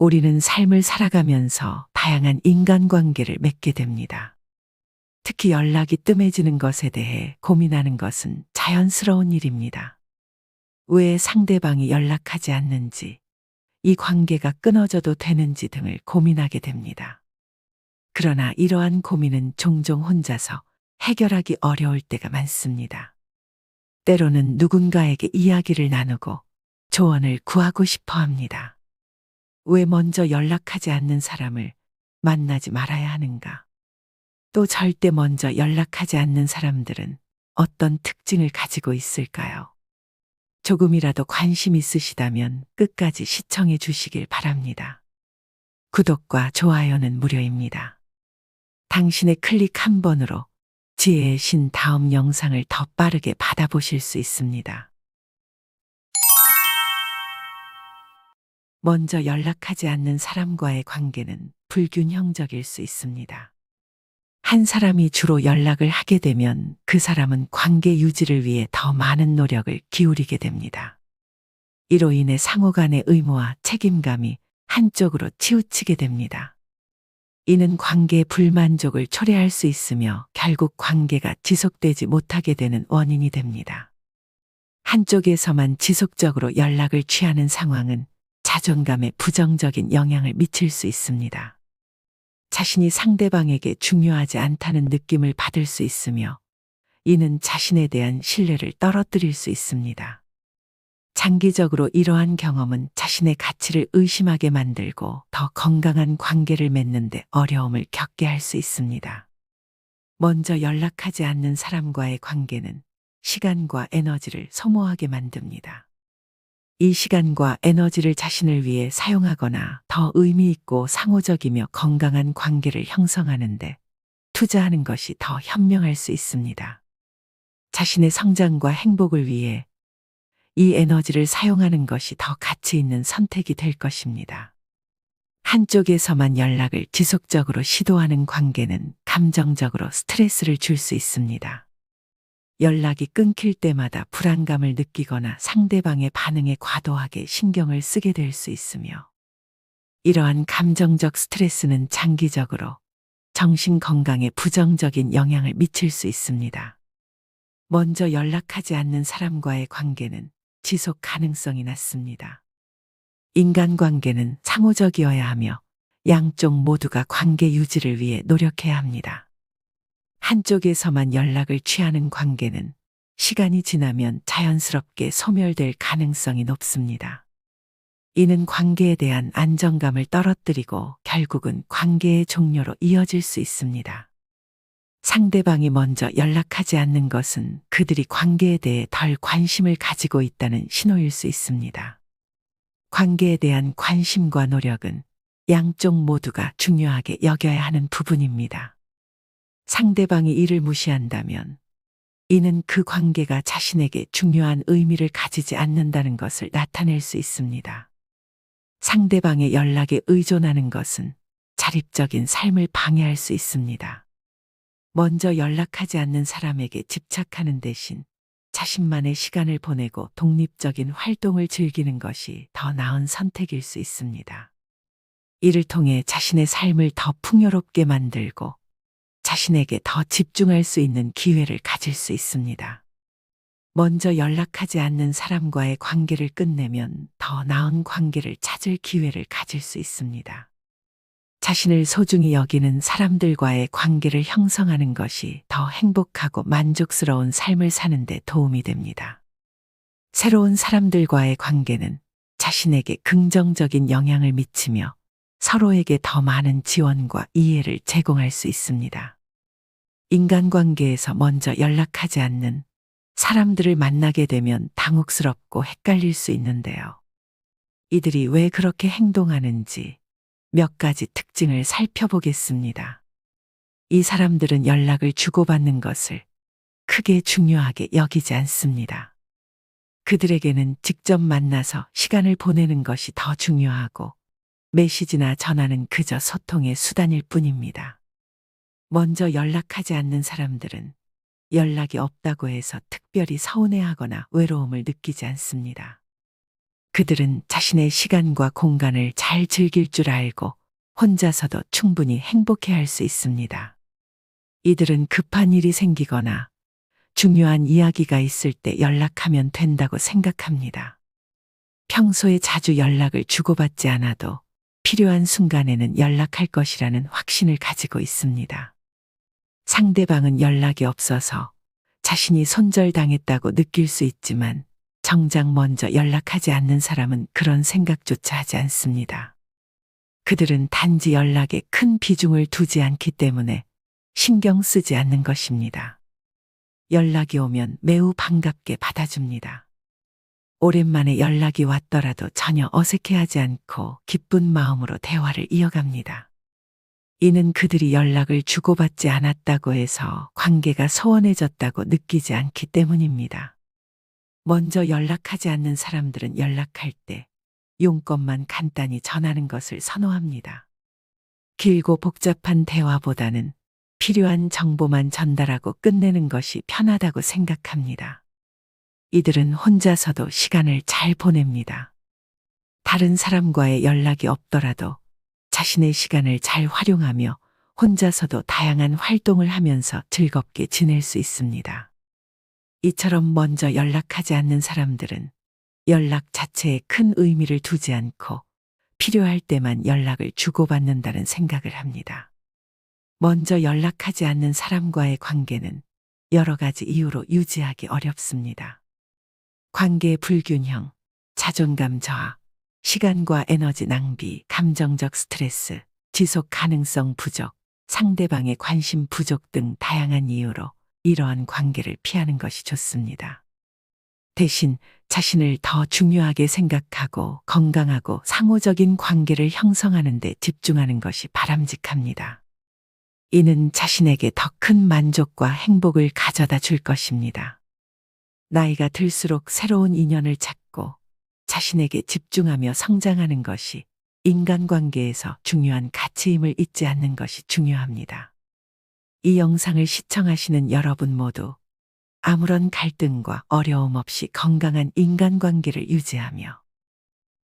우리는 삶을 살아가면서 다양한 인간관계를 맺게 됩니다. 특히 연락이 뜸해지는 것에 대해 고민하는 것은 자연스러운 일입니다. 왜 상대방이 연락하지 않는지, 이 관계가 끊어져도 되는지 등을 고민하게 됩니다. 그러나 이러한 고민은 종종 혼자서 해결하기 어려울 때가 많습니다. 때로는 누군가에게 이야기를 나누고 조언을 구하고 싶어 합니다. 왜 먼저 연락하지 않는 사람을 만나지 말아야 하는가? 또 절대 먼저 연락하지 않는 사람들은 어떤 특징을 가지고 있을까요? 조금이라도 관심 있으시다면 끝까지 시청해 주시길 바랍니다. 구독과 좋아요는 무료입니다. 당신의 클릭 한 번으로 지혜의 신 다음 영상을 더 빠르게 받아보실 수 있습니다. 먼저 연락하지 않는 사람과의 관계는 불균형적일 수 있습니다. 한 사람이 주로 연락을 하게 되면 그 사람은 관계 유지를 위해 더 많은 노력을 기울이게 됩니다. 이로 인해 상호 간의 의무와 책임감이 한쪽으로 치우치게 됩니다. 이는 관계의 불만족을 초래할 수 있으며 결국 관계가 지속되지 못하게 되는 원인이 됩니다. 한쪽에서만 지속적으로 연락을 취하는 상황은 자존감에 부정적인 영향을 미칠 수 있습니다. 자신이 상대방에게 중요하지 않다는 느낌을 받을 수 있으며 이는 자신에 대한 신뢰를 떨어뜨릴 수 있습니다. 장기적으로 이러한 경험은 자신의 가치를 의심하게 만들고 더 건강한 관계를 맺는 데 어려움을 겪게 할 수 있습니다. 먼저 연락하지 않는 사람과의 관계는 시간과 에너지를 소모하게 만듭니다. 이 시간과 에너지를 자신을 위해 사용하거나 더 의미 있고 상호적이며 건강한 관계를 형성하는데 투자하는 것이 더 현명할 수 있습니다. 자신의 성장과 행복을 위해 이 에너지를 사용하는 것이 더 가치 있는 선택이 될 것입니다. 한쪽에서만 연락을 지속적으로 시도하는 관계는 감정적으로 스트레스를 줄 수 있습니다. 연락이 끊길 때마다 불안감을 느끼거나 상대방의 반응에 과도하게 신경을 쓰게 될 수 있으며 이러한 감정적 스트레스는 장기적으로 정신 건강에 부정적인 영향을 미칠 수 있습니다. 먼저 연락하지 않는 사람과의 관계는 지속 가능성이 낮습니다. 인간관계는 상호적이어야 하며 양쪽 모두가 관계 유지를 위해 노력해야 합니다. 한쪽에서만 연락을 취하는 관계는 시간이 지나면 자연스럽게 소멸될 가능성이 높습니다. 이는 관계에 대한 안정감을 떨어뜨리고 결국은 관계의 종료로 이어질 수 있습니다. 상대방이 먼저 연락하지 않는 것은 그들이 관계에 대해 덜 관심을 가지고 있다는 신호일 수 있습니다. 관계에 대한 관심과 노력은 양쪽 모두가 중요하게 여겨야 하는 부분입니다. 상대방이 이를 무시한다면 이는 그 관계가 자신에게 중요한 의미를 가지지 않는다는 것을 나타낼 수 있습니다. 상대방의 연락에 의존하는 것은 자립적인 삶을 방해할 수 있습니다. 먼저 연락하지 않는 사람에게 집착하는 대신 자신만의 시간을 보내고 독립적인 활동을 즐기는 것이 더 나은 선택일 수 있습니다. 이를 통해 자신의 삶을 더 풍요롭게 만들고 자신에게 더 집중할 수 있는 기회를 가질 수 있습니다. 먼저 연락하지 않는 사람과의 관계를 끝내면 더 나은 관계를 찾을 기회를 가질 수 있습니다. 자신을 소중히 여기는 사람들과의 관계를 형성하는 것이 더 행복하고 만족스러운 삶을 사는 데 도움이 됩니다. 새로운 사람들과의 관계는 자신에게 긍정적인 영향을 미치며 서로에게 더 많은 지원과 이해를 제공할 수 있습니다. 인간관계에서 먼저 연락하지 않는 사람들을 만나게 되면 당혹스럽고 헷갈릴 수 있는데요. 이들이 왜 그렇게 행동하는지 몇 가지 특징을 살펴보겠습니다. 이 사람들은 연락을 주고받는 것을 크게 중요하게 여기지 않습니다. 그들에게는 직접 만나서 시간을 보내는 것이 더 중요하고 메시지나 전화는 그저 소통의 수단일 뿐입니다. 먼저 연락하지 않는 사람들은 연락이 없다고 해서 특별히 서운해하거나 외로움을 느끼지 않습니다. 그들은 자신의 시간과 공간을 잘 즐길 줄 알고 혼자서도 충분히 행복해 할 수 있습니다. 이들은 급한 일이 생기거나 중요한 이야기가 있을 때 연락하면 된다고 생각합니다. 평소에 자주 연락을 주고받지 않아도 필요한 순간에는 연락할 것이라는 확신을 가지고 있습니다. 상대방은 연락이 없어서 자신이 손절당했다고 느낄 수 있지만 정작 먼저 연락하지 않는 사람은 그런 생각조차 하지 않습니다. 그들은 단지 연락에 큰 비중을 두지 않기 때문에 신경 쓰지 않는 것입니다. 연락이 오면 매우 반갑게 받아줍니다. 오랜만에 연락이 왔더라도 전혀 어색해하지 않고 기쁜 마음으로 대화를 이어갑니다. 이는 그들이 연락을 주고받지 않았다고 해서 관계가 소원해졌다고 느끼지 않기 때문입니다. 먼저 연락하지 않는 사람들은 연락할 때 용건만 간단히 전하는 것을 선호합니다. 길고 복잡한 대화보다는 필요한 정보만 전달하고 끝내는 것이 편하다고 생각합니다. 이들은 혼자서도 시간을 잘 보냅니다. 다른 사람과의 연락이 없더라도 자신의 시간을 잘 활용하며 혼자서도 다양한 활동을 하면서 즐겁게 지낼 수 있습니다. 이처럼 먼저 연락하지 않는 사람들은 연락 자체에 큰 의미를 두지 않고 필요할 때만 연락을 주고받는다는 생각을 합니다. 먼저 연락하지 않는 사람과의 관계는 여러 가지 이유로 유지하기 어렵습니다. 관계 불균형, 자존감 저하, 시간과 에너지 낭비, 감정적 스트레스, 지속 가능성 부족, 상대방의 관심 부족 등 다양한 이유로 이러한 관계를 피하는 것이 좋습니다. 대신 자신을 더 중요하게 생각하고 건강하고 상호적인 관계를 형성하는 데 집중하는 것이 바람직합니다. 이는 자신에게 더 큰 만족과 행복을 가져다 줄 것입니다. 나이가 들수록 새로운 인연을 찾고 자신에게 집중하며 성장하는 것이 인간관계에서 중요한 가치임을 잊지 않는 것이 중요합니다. 이 영상을 시청하시는 여러분 모두 아무런 갈등과 어려움 없이 건강한 인간관계를 유지하며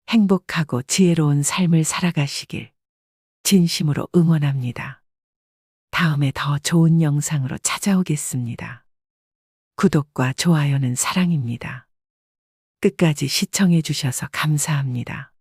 행복하고 지혜로운 삶을 살아가시길 진심으로 응원합니다. 다음에 더 좋은 영상으로 찾아오겠습니다. 구독과 좋아요는 사랑입니다. 끝까지 시청해 주셔서 감사합니다.